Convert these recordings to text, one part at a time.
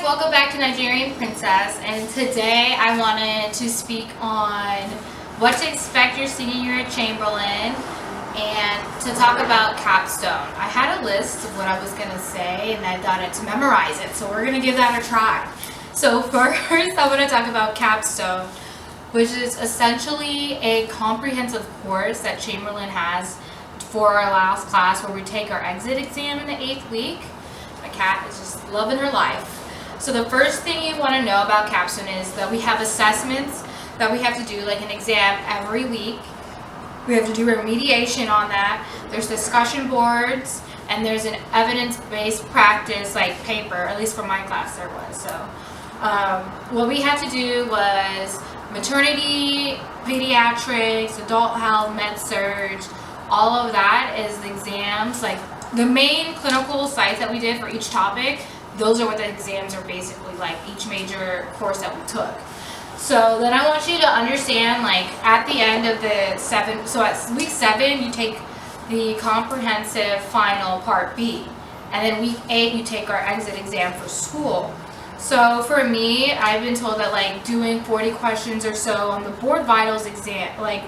welcome back to Nigerian Princess, and today I wanted to speak on what to expect your senior year at Chamberlain and to talk about Capstone. I had a list of what I was going to say and I thought to memorize it, so we're going to give that a try. So first I want to talk about Capstone, which is essentially a comprehensive course that Chamberlain has for our last class where we take our exit exam in the 8th week. My cat is just loving her life. So the first thing you want to know about Capstone is that we have assessments that we have to do, like an exam every week. We have to do remediation on that. There's discussion boards, and there's an evidence-based practice like paper, at least for my class there was. So what we had to do was maternity, pediatrics, adult health, med-surg, all of that is the exams. Like the main clinical sites that we did for each topic, those are what the exams are basically like, each major course that we took. So then I want you to understand, like at the end of the so at week 7 you take the comprehensive final part B, and then week 8 you take our exit exam for school. So for me, I've been told that like doing 40 questions or so on the board vitals exam, like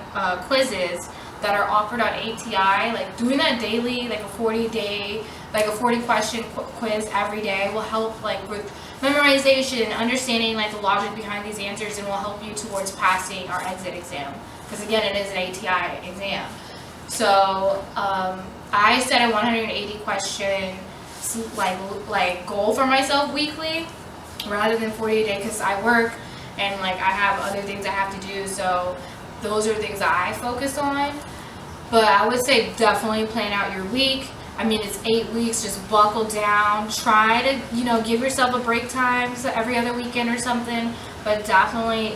quizzes that are offered on ATI, like doing that daily, like a 40 question quiz every day will help like with memorization, understanding like the logic behind these answers, and will help you towards passing our exit exam, because again it is an ATI exam. So I set a 180 question like goal for myself weekly rather than 40 a day, because I work and like I have other things I have to do, so those are things that I focus on. But I would say definitely plan out your week. I mean, it's 8 weeks, just buckle down. Try to, give yourself a break time, so every other weekend or something, but definitely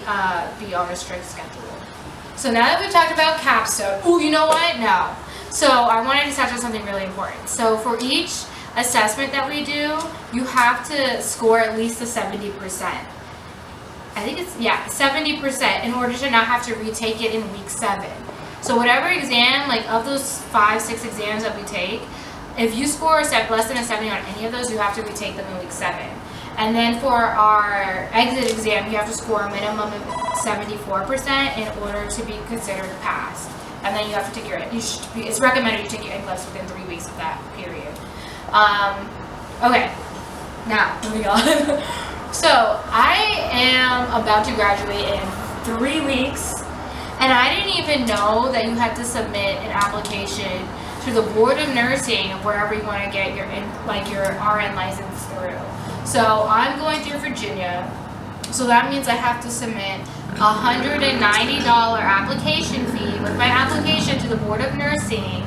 be on a strict schedule. So now that we've talked about Capstone, oh, you know what? No. So I wanted to touch on something really important. So for each assessment that we do, you have to score at least a 70%. I think it's, 70% in order to not have to retake it in week 7. So whatever exam, like of those 5-6 exams that we take, if you score less than a 70 on any of those, you have to retake them in week 7. And then for our exit exam, you have to score a minimum of 74% in order to be considered a pass. And then you have to take it's recommended you take your NCLEX within 3 weeks of that period. Okay, now moving on. So I am about to graduate in 3 weeks, and I didn't even know that you had to submit an application to the Board of Nursing of wherever you want to get your RN license through. So I'm going through Virginia, so that means I have to submit a $190 application fee with my application to the Board of Nursing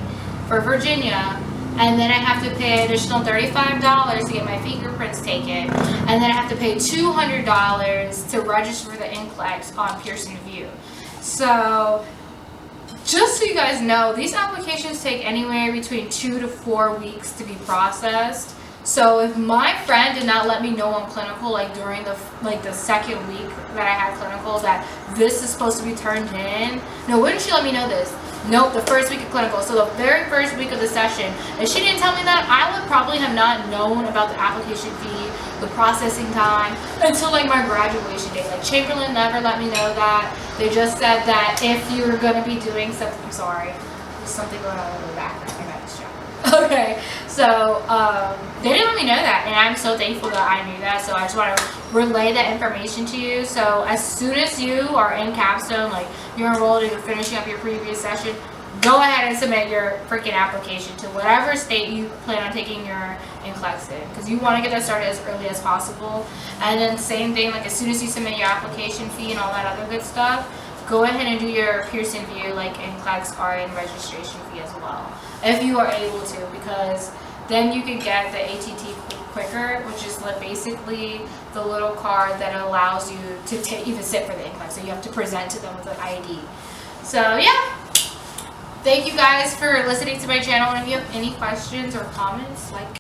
for Virginia. And then I have to pay additional $35 to get my fingerprints taken. And then I have to pay $200 to register for the NCLEX on Pearson VUE. So, just so you guys know, these applications take anywhere between 2 to 4 weeks to be processed. So if my friend did not let me know on clinical, like during the second week that I had clinical, that this is supposed to be turned in, no, wouldn't she let me know this? Nope, the first week of clinical. So the very first week of the session, if she didn't tell me that, I would probably have not known about the application fee, the processing time, until like my graduation day. Like Chamberlain never let me know that. They just said that if you're going to be doing something, I'm sorry, there's something going on in the background. I got distracted. Okay, so they didn't let me know that, and I'm so thankful that I knew that. So I just want to relay that information to you. So as soon as you are in Capstone, like you're enrolled and you're finishing up your previous session, go ahead and submit your freaking application to whatever state you plan on taking your NCLEX in, because you want to get that started as early as possible. And then same thing, like as soon as you submit your application fee and all that other good stuff, go ahead and do your Pearson VUE, like NCLEX RN registration fee as well, if you are able to, because then you can get the ATT quicker, which is basically the little card that allows you to even sit for the NCLEX. So you have to present to them with an ID. So yeah, thank you guys for listening to my channel. And if you have any questions or comments, like